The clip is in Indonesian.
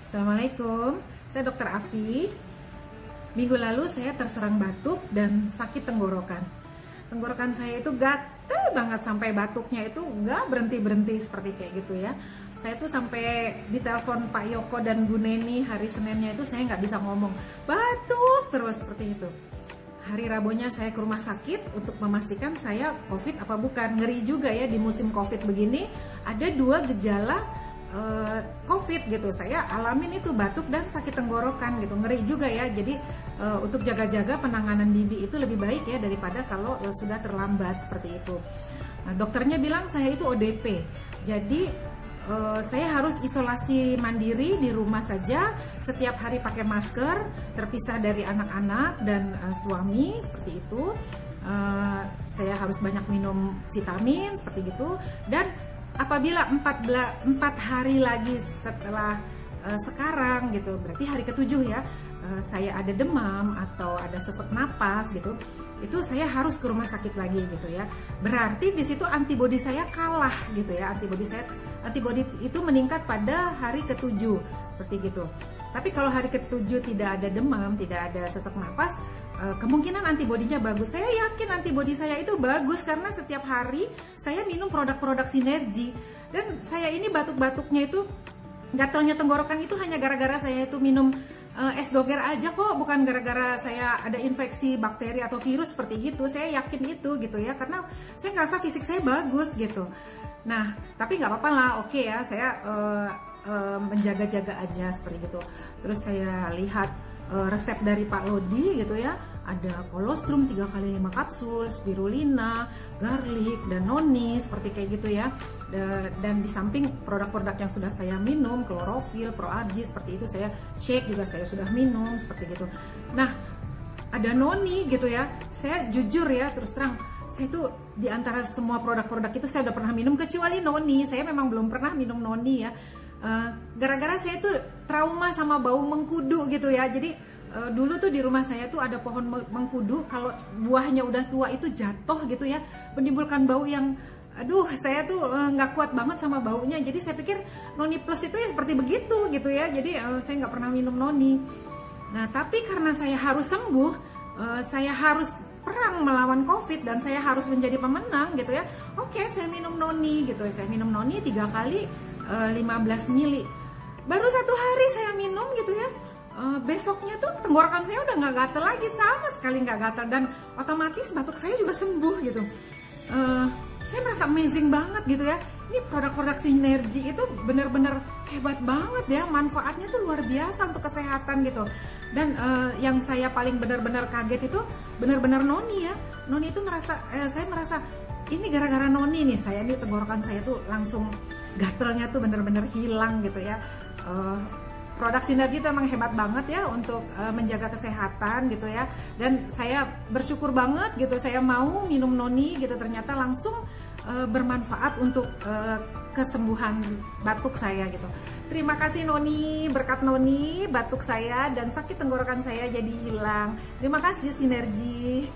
Assalamualaikum, saya Dr. Afi. Minggu lalu saya terserang batuk dan sakit tenggorokan. Tenggorokan saya itu gatel banget sampai batuknya itu nggak berhenti-berhenti seperti kayak gitu ya. Saya tuh sampai ditelepon Pak Yoko dan Bu Neni hari Seninnya itu saya nggak bisa ngomong, batuk terus seperti itu. Hari Rabunya saya ke rumah sakit untuk memastikan saya COVID apa bukan. Ngeri juga ya di musim COVID begini ada dua gejala COVID gitu. Saya alamin itu batuk dan sakit tenggorokan gitu. Ngeri juga ya. Jadi untuk jaga-jaga penanganan dini itu lebih baik ya daripada kalau sudah terlambat seperti itu. Nah, dokternya bilang saya itu ODP. Jadi saya harus isolasi mandiri di rumah saja, setiap hari pakai masker, terpisah dari anak-anak dan suami seperti itu. Saya harus banyak minum vitamin seperti gitu. Dan apabila 4 hari lagi setelah sekarang gitu, berarti hari ke-7 ya, saya ada demam atau ada sesak napas gitu, itu saya harus ke rumah sakit lagi gitu ya. Berarti di situ antibodi saya kalah gitu ya. Antibodi itu meningkat pada hari ke-7 seperti gitu. Tapi kalau hari ke-7 tidak ada demam, tidak ada sesak napas, kemungkinan antibodinya bagus. Saya yakin antibodi saya itu bagus karena setiap hari saya minum produk-produk sinergi. Dan saya ini batuk-batuknya itu, gatalnya tenggorokan itu hanya gara-gara saya itu minum es doger aja kok, bukan gara-gara saya ada infeksi bakteri atau virus seperti gitu. Saya yakin itu gitu ya, karena saya ngerasa fisik saya bagus gitu. Nah, tapi nggak apa-apa lah, oke ya, saya menjaga-jaga aja seperti gitu. Terus saya lihat resep dari Pak Lodi gitu ya, ada kolostrum 3 kali 5 kapsul, spirulina, garlic, dan noni seperti kayak gitu ya. Dan di samping produk-produk yang sudah saya minum, klorofil, proargi seperti itu, saya shake juga saya sudah minum seperti gitu. Nah, ada noni gitu ya. Saya jujur ya, terus terang, saya tuh di antara semua produk-produk itu saya udah pernah minum kecuali noni. Saya memang belum pernah minum noni ya. Gara-gara saya tuh trauma sama bau mengkudu gitu ya. Jadi dulu tuh di rumah saya tuh ada pohon mengkudu, kalau buahnya udah tua itu jatuh gitu ya, menimbulkan bau yang aduh, saya tuh nggak kuat banget sama baunya. Jadi saya pikir noni plus itu ya seperti begitu gitu ya. Jadi saya nggak pernah minum noni. Nah, tapi karena saya harus sembuh, saya harus perang melawan COVID dan saya harus menjadi pemenang gitu ya. Oke, saya minum noni gitu. Saya minum noni 3 kali 15 mili. Baru 1 hari saya minum gitu ya. Besoknya tuh tenggorokan saya udah nggak gatel lagi, sama sekali nggak gatel, dan otomatis batuk saya juga sembuh gitu. Saya merasa amazing banget gitu ya. Ini produk-produk sinergi itu benar-benar hebat banget ya, manfaatnya tuh luar biasa untuk kesehatan gitu. Dan yang saya paling benar-benar kaget itu benar-benar noni ya. Noni itu saya merasa ini gara-gara noni nih, saya ini tenggorokan saya tuh langsung gatelnya tuh benar-benar hilang gitu ya. Produk sinergi itu emang hebat banget ya untuk menjaga kesehatan gitu ya. Dan saya bersyukur banget gitu, saya mau minum noni gitu, ternyata langsung bermanfaat untuk kesembuhan batuk saya gitu. Terima kasih noni, berkat noni batuk saya dan sakit tenggorokan saya jadi hilang. Terima kasih sinergi.